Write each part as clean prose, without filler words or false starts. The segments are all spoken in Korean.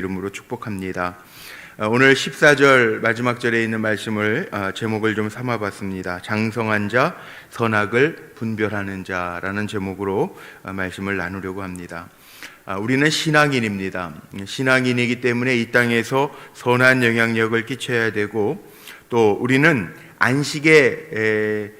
이름으로 축복합니다. 오늘 14절 마지막 절에 있는 말씀을 제목을 좀 삼아봤습니다. 장성한 자, 선악을 분별하는 자라는 제목으로 말씀을 나누려고 합니다. 우리는 신앙인입니다. 신앙인이기 때문에 이 땅에서 선한 영향력을 끼쳐야 되고, 또 우리는 안식에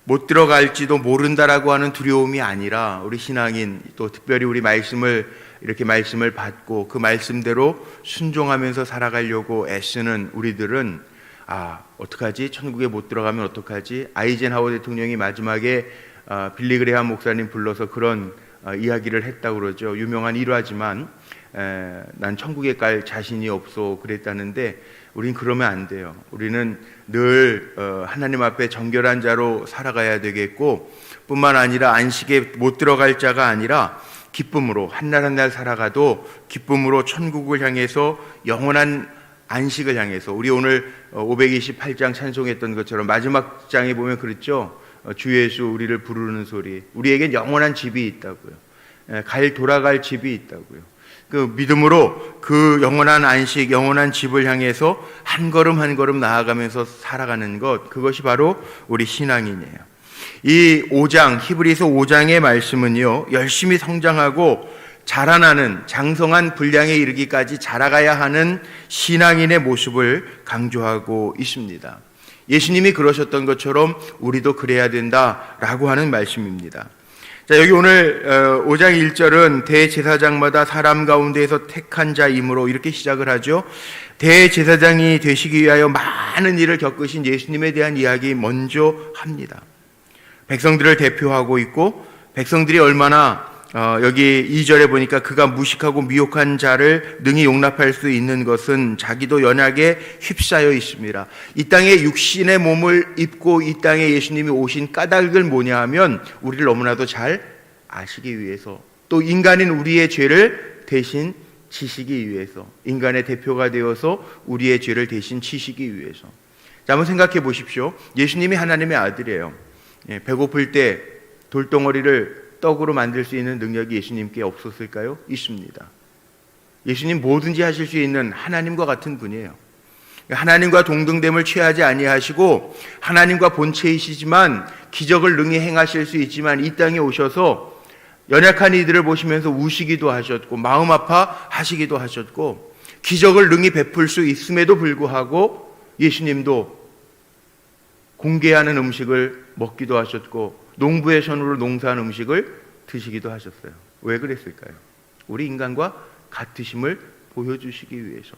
못 들어갈지도 모른다라고 하는 두려움이 아니라, 우리 신앙인, 또 특별히 우리 이렇게 말씀을 받고 그 말씀대로 순종하면서 살아가려고 애쓰는 우리들은 어떡하지? 천국에 못 들어가면 어떡하지? 아이젠하워 대통령이 마지막에 빌리 그레이엄 목사님 불러서 그런 이야기를 했다고 그러죠. 유명한 일화지만 난 천국에 갈 자신이 없어 그랬다는데, 우린 그러면 안 돼요. 우리는 늘 하나님 앞에 정결한 자로 살아가야 되겠고, 뿐만 아니라 안식에 못 들어갈 자가 아니라 기쁨으로 한날 한날 살아가도 기쁨으로 천국을 향해서, 영원한 안식을 향해서, 우리 오늘 528장 찬송했던 것처럼 마지막 장에 보면 그랬죠. 주 예수 우리를 부르는 소리, 우리에겐 영원한 집이 있다고요. 돌아갈 집이 있다고요. 그 믿음으로 그 영원한 안식, 영원한 집을 향해서 한 걸음 한 걸음 나아가면서 살아가는 것, 그것이 바로 우리 신앙이에요. 이 5장, 히브리서 5장의 말씀은요, 열심히 성장하고 자라나는 장성한 분량에 이르기까지 자라가야 하는 신앙인의 모습을 강조하고 있습니다. 예수님이 그러셨던 것처럼 우리도 그래야 된다라고 하는 말씀입니다. 자, 여기 오늘 5장 1절은 대제사장마다 사람 가운데에서 택한 자이므로 이렇게 시작을 하죠. 대제사장이 되시기 위하여 많은 일을 겪으신 예수님에 대한 이야기 먼저 합니다. 백성들을 대표하고 있고, 백성들이 얼마나 여기 2절에 보니까 그가 무식하고 미혹한 자를 능히 용납할 수 있는 것은 자기도 연약에 휩싸여 있습니다. 이 땅에 육신의 몸을 입고 이 땅에 예수님이 오신 까닭을 뭐냐 하면, 우리를 너무나도 잘 아시기 위해서, 또 인간인 우리의 죄를 대신 지시기 위해서, 인간의 대표가 되어서 우리의 죄를 대신 지시기 위해서. 자, 한번 생각해 보십시오. 예수님이 하나님의 아들이에요. 배고플 때 돌덩어리를 떡으로 만들 수 있는 능력이 예수님께 없었을까요? 있습니다. 예수님 뭐든지 하실 수 있는 하나님과 같은 분이에요. 하나님과 동등됨을 취하지 아니하시고, 하나님과 본체이시지만 기적을 능히 행하실 수 있지만 이 땅에 오셔서 연약한 이들을 보시면서 우시기도 하셨고, 마음 아파 하시기도 하셨고, 기적을 능히 베풀 수 있음에도 불구하고 예수님도 공개하는 음식을 먹기도 하셨고, 농부의 손으로 농사한 음식을 드시기도 하셨어요. 왜 그랬을까요? 우리 인간과 같으심을 보여주시기 위해서.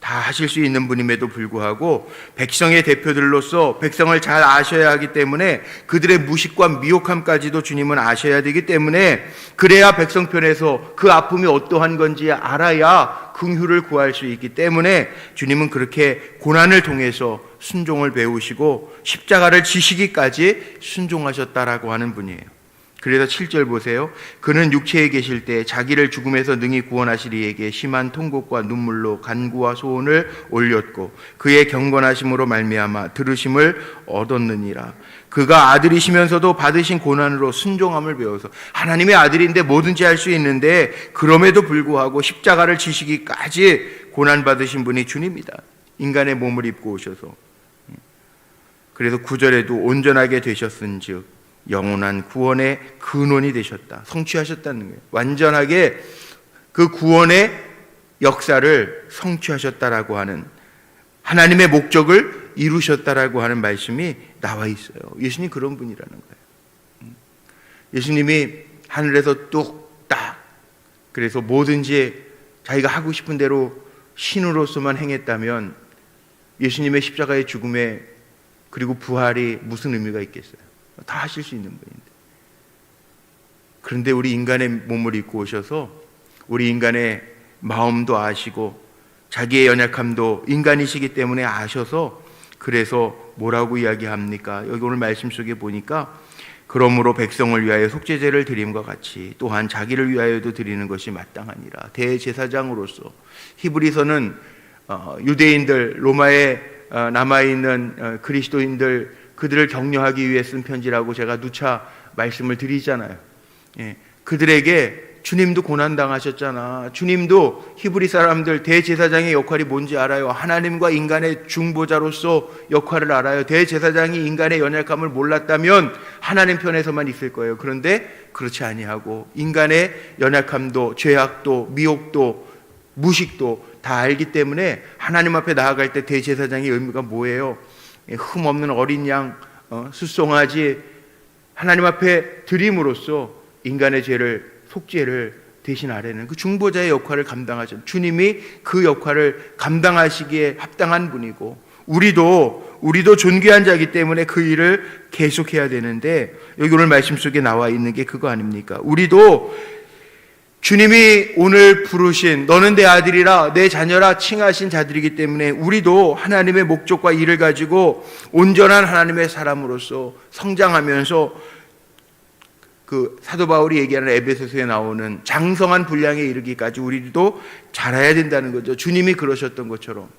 다 하실 수 있는 분임에도 불구하고 백성의 대표들로서 백성을 잘 아셔야 하기 때문에, 그들의 무식과 미혹함까지도 주님은 아셔야 되기 때문에, 그래야 백성 편에서 그 아픔이 어떠한 건지 알아야 긍휼을 구할 수 있기 때문에 주님은 그렇게 고난을 통해서 순종을 배우시고 십자가를 지시기까지 순종하셨다라고 하는 분이에요. 그래서 7절 보세요. 그는 육체에 계실 때 자기를 죽음에서 능히 구원하실 이에게 심한 통곡과 눈물로 간구와 소원을 올렸고, 그의 경건하심으로 말미암아 들으심을 얻었느니라. 그가 아들이시면서도 받으신 고난으로 순종함을 배워서, 하나님의 아들인데 뭐든지 할 수 있는데 그럼에도 불구하고 십자가를 지시기까지 고난받으신 분이 주님이다. 인간의 몸을 입고 오셔서. 그래서 9절에도 온전하게 되셨은즉 영원한 구원의 근원이 되셨다. 성취하셨다는 거예요. 완전하게 그 구원의 역사를 성취하셨다라고 하는, 하나님의 목적을 이루셨다라고 하는 말씀이 나와 있어요. 예수님 그런 분이라는 거예요. 예수님이 하늘에서 뚝딱, 그래서 뭐든지 자기가 하고 싶은 대로 신으로서만 행했다면 예수님의 십자가의 죽음에, 그리고 부활이 무슨 의미가 있겠어요? 다 하실 수 있는 분인데. 그런데 우리 인간의 몸을 입고 오셔서 우리 인간의 마음도 아시고 자기의 연약함도 인간이시기 때문에 아셔서, 그래서 뭐라고 이야기합니까? 여기 오늘 말씀 속에 보니까, 그러므로 백성을 위하여 속죄제를 드림과 같이 또한 자기를 위하여도 드리는 것이 마땅하니라. 대제사장으로서. 히브리서는 유대인들, 로마에 남아있는 그리스도인들, 그들을 격려하기 위해 쓴 편지라고 제가 누차 말씀을 드리잖아요. 그들에게 주님도 고난당하셨잖아. 주님도 히브리 사람들 대제사장의 역할이 뭔지 알아요. 하나님과 인간의 중보자로서 역할을 알아요. 대제사장이 인간의 연약함을 몰랐다면 하나님 편에서만 있을 거예요. 그런데 그렇지 아니하고 인간의 연약함도 죄악도 미혹도 무식도 다 알기 때문에 하나님 앞에 나아갈 때 대제사장의 의미가 뭐예요? 흠 없는 어린 양 숫송아지 하나님 앞에 드림으로써 인간의 죄를 속죄를 대신 아래는 그 중보자의 역할을 감당하죠. 주님이 그 역할을 감당하시기에 합당한 분이고 우리도 존귀한 자이기 때문에 그 일을 계속해야 되는데 여기 오늘 말씀 속에 나와 있는 게 그거 아닙니까? 우리도 주님이 오늘 부르신 너는 내 아들이라 내 자녀라 칭하신 자들이기 때문에 우리도 하나님의 목적과 일을 가지고 온전한 하나님의 사람으로서 성장하면서 그 사도 바울이 얘기하는 에베소서에 나오는 장성한 분량에 이르기까지 우리도 자라야 된다는 거죠. 주님이 그러셨던 것처럼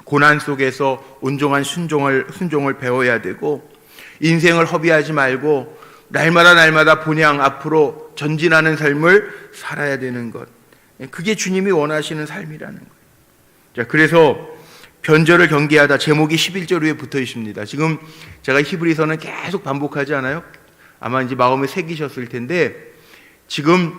고난 속에서 온종한 순종을 배워야 되고 인생을 허비하지 말고 날마다 본향 앞으로 전진하는 삶을 살아야 되는 것. 그게 주님이 원하시는 삶이라는 거예요. 자, 그래서 변절을 경계하다 제목이 11절 위에 붙어 있습니다. 지금 제가 히브리서는 계속 반복하지 않아요? 아마 이제 마음에 새기셨을 텐데 지금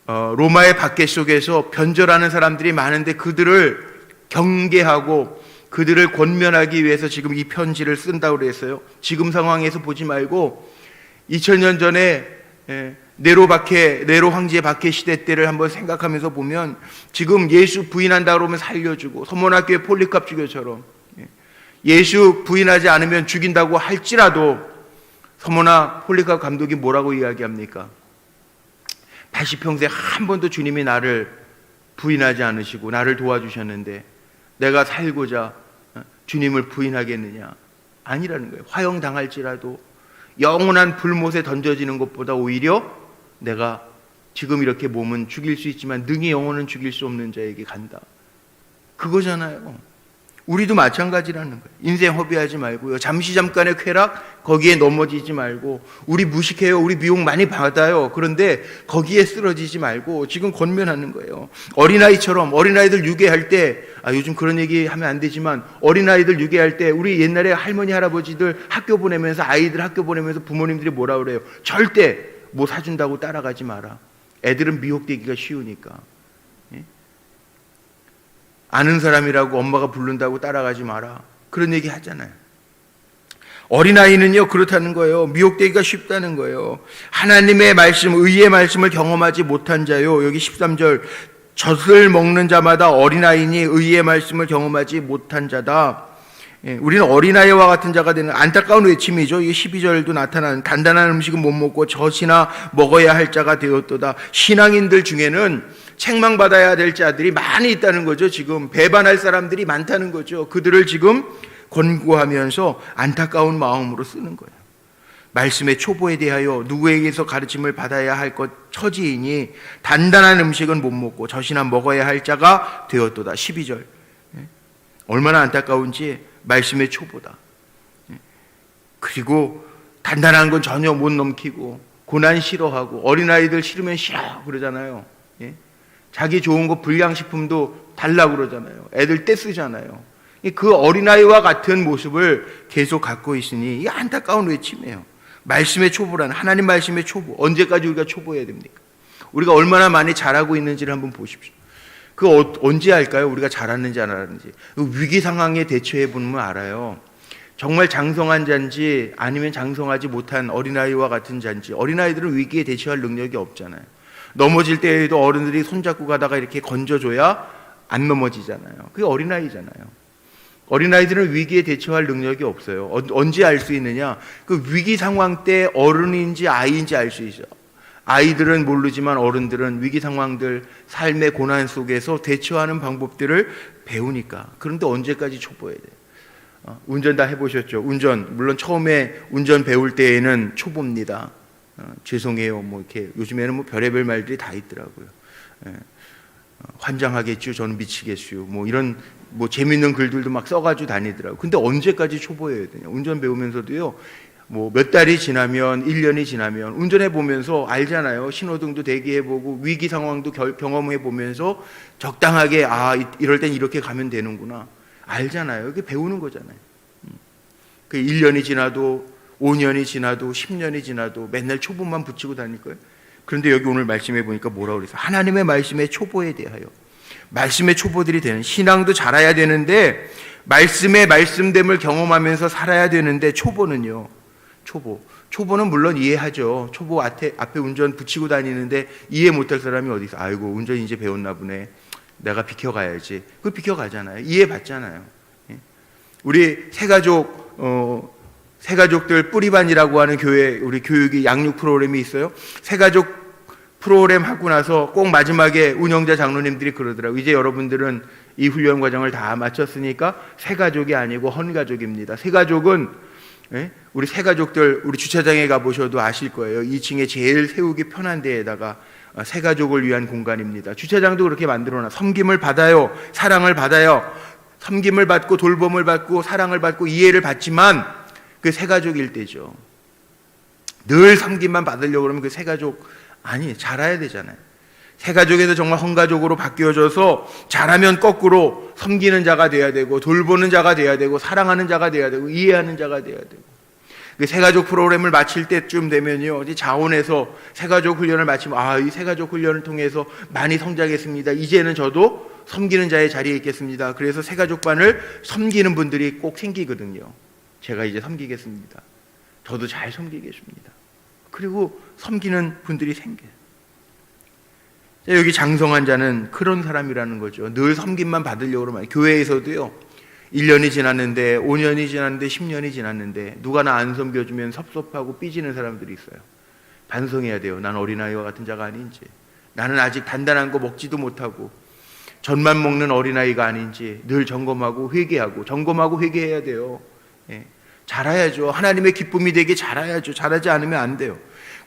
로마의 박해 속에서 변절하는 사람들이 많은데 그들을 경계하고 그들을 권면하기 위해서 지금 이 편지를 쓴다고 그랬어요. 지금 상황에서 보지 말고 2000년 전에 네로 황제의 박해 시대 때를 한번 생각하면서 보면 지금 예수 부인한다 그러면 살려주고 서문학교의 폴리캅 주교처럼 예수 부인하지 않으면 죽인다고 할지라도 서문화 폴리캅 감독이 뭐라고 이야기합니까? 80평생 한 번도 주님이 나를 부인하지 않으시고 나를 도와주셨는데 내가 살고자 주님을 부인하겠느냐? 아니라는 거예요. 화형당할지라도 영원한 불못에 던져지는 것보다 오히려 내가 지금 이렇게 몸은 죽일 수 있지만 능히 영혼은 죽일 수 없는 자에게 간다. 그거잖아요. 우리도 마찬가지라는 거예요. 인생 허비하지 말고요. 잠깐의 쾌락 거기에 넘어지지 말고 우리 무식해요. 우리 미혹 많이 받아요. 그런데 거기에 쓰러지지 말고 지금 권면하는 거예요. 어린아이들 유괴할 때 요즘 그런 얘기 하면 안 되지만 어린아이들 유괴할 때 우리 옛날에 할머니 할아버지들 아이들 학교 보내면서 부모님들이 뭐라 그래요? 절대 뭐 사준다고 따라가지 마라. 애들은 미혹되기가 쉬우니까. 아는 사람이라고 엄마가 부른다고 따라가지 마라. 그런 얘기 하잖아요. 어린아이는요 그렇다는 거예요. 미혹되기가 쉽다는 거예요. 하나님의 말씀, 의의 말씀을 경험하지 못한 자요. 여기 13절 젖을 먹는 자마다 어린아이니 의의 말씀을 경험하지 못한 자다. 우리는 어린아이와 같은 자가 되는 안타까운 외침이죠. 이게 12절도 나타나는 단단한 음식은 못 먹고 젖이나 먹어야 할 자가 되었도다. 신앙인들 중에는 책망받아야 될 자들이 많이 있다는 거죠. 지금 배반할 사람들이 많다는 거죠. 그들을 지금 권고하면서 안타까운 마음으로 쓰는 거예요. 말씀의 초보에 대하여 누구에게서 가르침을 받아야 할 것 처지이니 단단한 음식은 못 먹고 젖이나 먹어야 할 자가 되었도다. 12절 얼마나 안타까운지 말씀의 초보다. 그리고 단단한 건 전혀 못 넘기고 고난 싫어하고 어린아이들 싫으면 싫어 그러잖아요. 자기 좋은 거 불량식품도 달라고 그러잖아요. 애들 떼쓰잖아요. 그 어린아이와 같은 모습을 계속 갖고 있으니 이게 안타까운 외침이에요. 말씀의 초보라는 하나님 말씀의 초보. 언제까지 우리가 초보해야 됩니까? 우리가 얼마나 많이 잘하고 있는지를 한번 보십시오. 언제 알까요? 우리가 잘하는지 안 하는지. 위기 상황에 대처해 보면 알아요. 정말 장성한 자인지 아니면 장성하지 못한 어린아이와 같은 자인지. 어린아이들은 위기에 대처할 능력이 없잖아요. 넘어질 때에도 어른들이 손잡고 가다가 이렇게 건져줘야 안 넘어지잖아요. 그게 어린아이잖아요. 어린아이들은 위기에 대처할 능력이 없어요. 언제 알 수 있느냐? 그 위기 상황 때 어른인지 아이인지 알 수 있어요. 아이들은 모르지만 어른들은 위기 상황들, 삶의 고난 속에서 대처하는 방법들을 배우니까. 그런데 언제까지 초보해야 돼요? 운전 다 해보셨죠? 물론 처음에 운전 배울 때에는 초보입니다. 죄송해요. 이렇게 요즘에는 별의별 말들이 다 있더라고요. 환장하겠죠. 저는 미치겠어요. 이런 재밌는 글들도 막 써가지고 다니더라고요. 근데 언제까지 초보해야 되냐? 운전 배우면서도요. 뭐 몇 달이 지나면 1년이 지나면 운전해 보면서 알잖아요. 신호등도 대기해 보고 위기 상황도 경험해 보면서 적당하게 이럴 땐 이렇게 가면 되는구나. 알잖아요. 이게 배우는 거잖아요. 그 1년이 지나도 5년이 지나도 10년이 지나도 맨날 초보만 붙이고 다닐 거예요. 그런데 여기 오늘 말씀해 보니까 뭐라고 그랬어요? 하나님의 말씀의 초보에 대하여. 말씀의 초보들이 되는, 신앙도 잘해야 되는데 말씀의 말씀됨을 경험하면서 살아야 되는데 초보는요. 초보는 물론 이해하죠. 초보 앞에 운전 붙이고 다니는데 이해 못할 사람이 어디 있어? 아이고 운전 이제 배웠나 보네. 내가 비켜가야지. 그 비켜가잖아요. 이해받잖아요. 우리 새가족들 뿌리반이라고 하는 교회, 우리 교육이 양육 프로그램이 있어요. 새가족 프로그램 하고 나서 꼭 마지막에 운영자 장로님들이 그러더라고요. 이제 여러분들은 이 훈련 과정을 다 마쳤으니까 새가족이 아니고 헌가족입니다. 새가족은 우리 새가족들, 우리 주차장에 가보셔도 아실 거예요. 2층에 제일 세우기 편한 데에다가 새가족을 위한 공간입니다. 주차장도 그렇게 만들어놔. 섬김을 받아요. 사랑을 받아요. 섬김을 받고 돌봄을 받고 사랑을 받고 이해를 받지만 그 새가족일 때죠. 늘 섬김만 받으려고 그러면 그 새가족 자라야 되잖아요. 새가족에서 정말 헌가족으로 바뀌어져서 자라면 거꾸로 섬기는 자가 돼야 되고 돌보는 자가 돼야 되고 사랑하는 자가 돼야 되고 이해하는 자가 돼야 되고. 그 새가족 프로그램을 마칠 때쯤 되면요, 이제 자원에서 새가족 훈련을 마치면 이 새가족 훈련을 통해서 많이 성장했습니다. 이제는 저도 섬기는 자의 자리에 있겠습니다. 그래서 새가족반을 섬기는 분들이 꼭 생기거든요. 제가 이제 섬기겠습니다. 저도 잘 섬기겠습니다. 그리고 섬기는 분들이 생겨요. 여기 장성한 자는 그런 사람이라는 거죠. 늘 섬김만 받으려고 그러면 교회에서도요. 1년이 지났는데 5년이 지났는데 10년이 지났는데 누가 나 안 섬겨주면 섭섭하고 삐지는 사람들이 있어요. 반성해야 돼요. 난 어린아이와 같은 자가 아닌지, 나는 아직 단단한 거 먹지도 못하고 젖만 먹는 어린아이가 아닌지 늘 점검하고 회개하고 점검하고 회개해야 돼요. 자라야죠. 하나님의 기쁨이 되게 자라야죠. 자라지 않으면 안 돼요.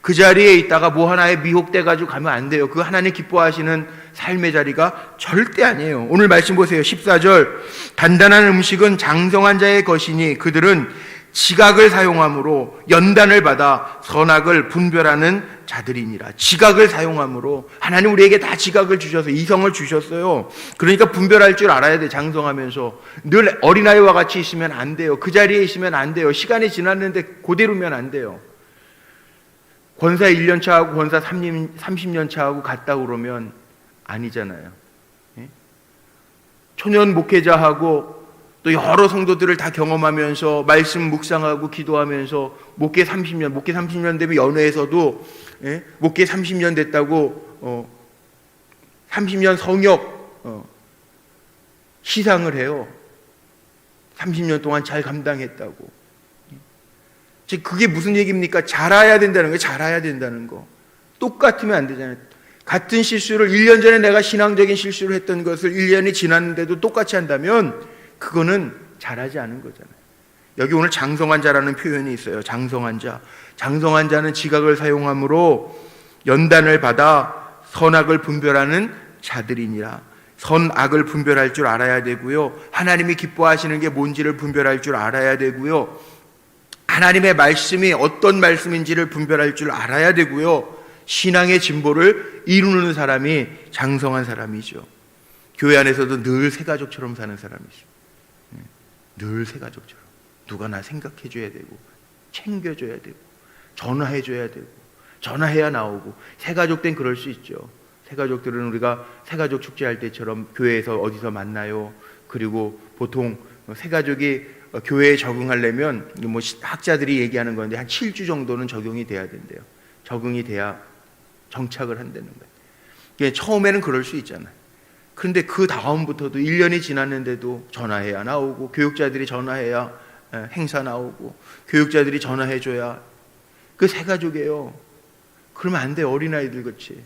그 자리에 있다가 뭐 하나에 미혹돼가지고 가면 안 돼요. 그 하나님 기뻐하시는 삶의 자리가 절대 아니에요. 오늘 말씀 보세요. 14절. 단단한 음식은 장성한 자의 것이니 그들은 지각을 사용함으로 연단을 받아 선악을 분별하는 자들이니라. 지각을 사용함으로 하나님 우리에게 다 지각을 주셔서 이성을 주셨어요. 그러니까 분별할 줄 알아야 돼. 장성하면서 늘 어린아이와 같이 있으면 안 돼요. 그 자리에 있으면 안 돼요. 시간이 지났는데 그대로면 안 돼요. 권사 1년 차하고 권사 30년 차하고 같다 그러면 아니잖아요. 초년 목회자하고 또 여러 성도들을 다 경험하면서 말씀 묵상하고 기도하면서 목회 30년 되면 연회에서도 목회 30년 됐다고 30년 성역 시상을 해요. 30년 동안 잘 감당했다고. 그게 무슨 얘기입니까? 자라야 된다는 거예요. 자라야 된다는 거. 똑같으면 안 되잖아요. 같은 실수를 1년 전에 내가 신앙적인 실수를 했던 것을 1년이 지났는데도 똑같이 한다면 그거는 자라지 않은 거잖아요. 여기 오늘 장성한 자라는 표현이 있어요. 장성한 자. 장성한 자는 지각을 사용함으로 연단을 받아 선악을 분별하는 자들이니라. 선악을 분별할 줄 알아야 되고요. 하나님이 기뻐하시는 게 뭔지를 분별할 줄 알아야 되고요. 하나님의 말씀이 어떤 말씀인지를 분별할 줄 알아야 되고요. 신앙의 진보를 이루는 사람이 장성한 사람이죠. 교회 안에서도 늘 새가족처럼 사는 사람이죠. 늘 새가족처럼. 누가 나 생각해줘야 되고 챙겨줘야 되고 전화해줘야 되고 전화해야 나오고. 새가족 땐 그럴 수 있죠. 새가족들은 우리가 새가족 축제할 때처럼 교회에서 어디서 만나요. 그리고 보통 새가족이 교회에 적응하려면 뭐 학자들이 얘기하는 건데 한 7주 정도는 적용이 돼야 된대요. 적응이 돼야 정착을 한다는 거예요. 처음에는 그럴 수 있잖아요. 그런데 그 다음부터도 1년이 지났는데도 전화해야 나오고 교육자들이 전화해야 행사 나오고 교육자들이 전화해줘야 그 새가족이에요. 그러면 안 돼요. 어린아이들 같이.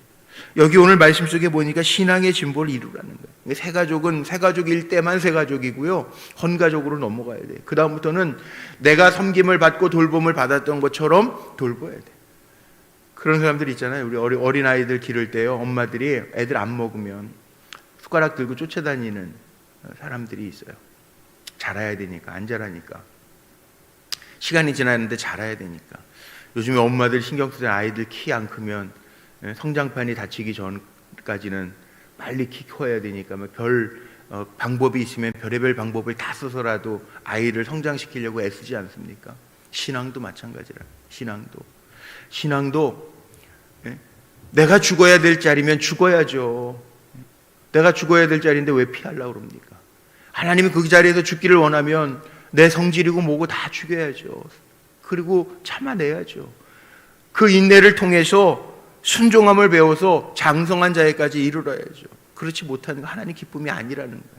여기 오늘 말씀 속에 보니까 신앙의 진보를 이루라는 거예요. 새가족은 새가족일 때만 새가족이고요. 헌가족으로 넘어가야 돼요. 그 다음부터는 내가 섬김을 받고 돌봄을 받았던 것처럼 돌봐야 돼요. 그런 사람들 있잖아요. 우리 어린아이들 기를 때요. 엄마들이 애들 안 먹으면 숟가락 들고 쫓아다니는 사람들이 있어요. 자라야 되니까, 안 자라니까. 시간이 지났는데 자라야 되니까. 요즘에 엄마들 신경 쓰는 아이들 키 안 크면 성장판이 다치기 전까지는 빨리 키 커야 되니까 방법이 있으면 별의별 방법을 다 써서라도 아이를 성장시키려고 애쓰지 않습니까? 신앙도 마찬가지라. 신앙도 내가 죽어야 될 자리면 죽어야죠. 내가 죽어야 될 자리인데 왜 피하려고 그럽니까? 하나님이 그 자리에서 죽기를 원하면 내 성질이고 뭐고 다 죽여야죠. 그리고 참아내야죠. 그 인내를 통해서 순종함을 배워서 장성한 자에까지 이르러야죠. 그렇지 못하는 거 하나님 기쁨이 아니라는 거예요.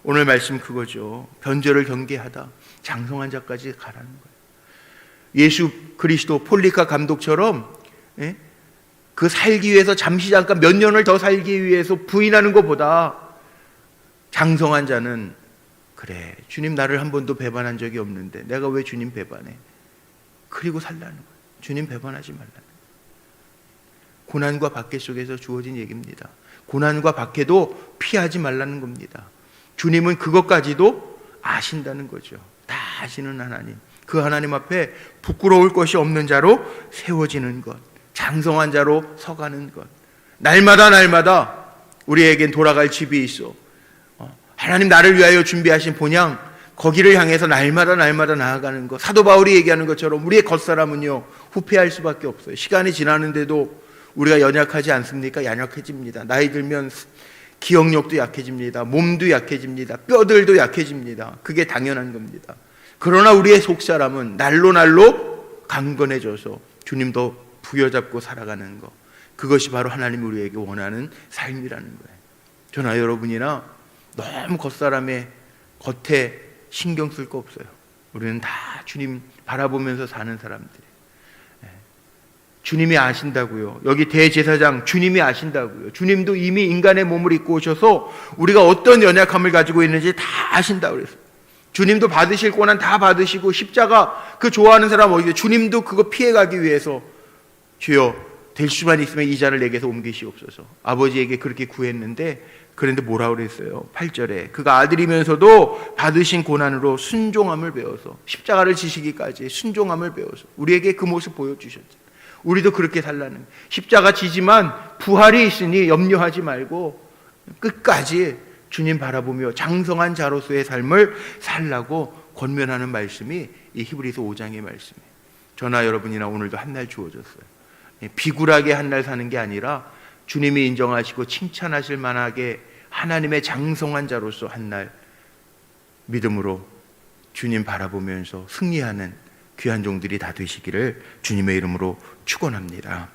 오늘 말씀 그거죠. 변절을 경계하다 장성한 자까지 가라는 거예요. 예수 그리스도 폴리카 감독처럼 그 살기 위해서 잠시 잠깐 몇 년을 더 살기 위해서 부인하는 것보다 장성한 자는 그래 주님 나를 한 번도 배반한 적이 없는데 내가 왜 주님 배반해? 그리고 살라는 거예요. 주님 배반하지 말라는 거예요. 고난과 박해 속에서 주어진 얘기입니다. 고난과 박해도 피하지 말라는 겁니다. 주님은 그것까지도 아신다는 거죠. 다 아시는 하나님, 그 하나님 앞에 부끄러울 것이 없는 자로 세워지는 것, 장성한 자로 서가는 것. 날마다 우리에겐 돌아갈 집이 있어. 하나님 나를 위하여 준비하신 본향, 거기를 향해서 날마다 나아가는 것. 사도 바울이 얘기하는 것처럼 우리의 겉사람은요 후패할 수밖에 없어요. 시간이 지나는데도 우리가 연약하지 않습니까? 연약해집니다. 나이 들면 기억력도 약해집니다. 몸도 약해집니다. 뼈들도 약해집니다. 그게 당연한 겁니다. 그러나 우리의 속사람은 날로 강건해져서 주님도 부여잡고 살아가는 것, 그것이 바로 하나님이 우리에게 원하는 삶이라는 거예요. 저나 여러분이나 너무 겉사람의 겉에 신경 쓸 거 없어요. 우리는 다 주님 바라보면서 사는 사람들이에요. 주님이 아신다고요. 여기 대제사장 주님이 아신다고요. 주님도 이미 인간의 몸을 입고 오셔서 우리가 어떤 연약함을 가지고 있는지 다 아신다고 그랬어요. 주님도 받으실 고난 다 받으시고 십자가 그 좋아하는 사람 어디 주님도 그거 피해가기 위해서 주여 될 수만 있으면 이 잔을 내게서 옮기시옵소서. 아버지에게 그렇게 구했는데 그런데 뭐라고 그랬어요? 8절에 그가 아들이면서도 받으신 고난으로 순종함을 배워서 십자가를 지시기까지 순종함을 배워서 우리에게 그 모습 보여주셨죠. 우리도 그렇게 살라는, 십자가 지지만 부활이 있으니 염려하지 말고 끝까지 주님 바라보며 장성한 자로서의 삶을 살라고 권면하는 말씀이 이 히브리서 5장의 말씀이에요. 저나 여러분이나 오늘도 한 날 주어졌어요. 비굴하게 한 날 사는 게 아니라 주님이 인정하시고 칭찬하실 만하게 하나님의 장성한 자로서 한 날 믿음으로 주님 바라보면서 승리하는 귀한 종들이 다 되시기를 주님의 이름으로 축원합니다.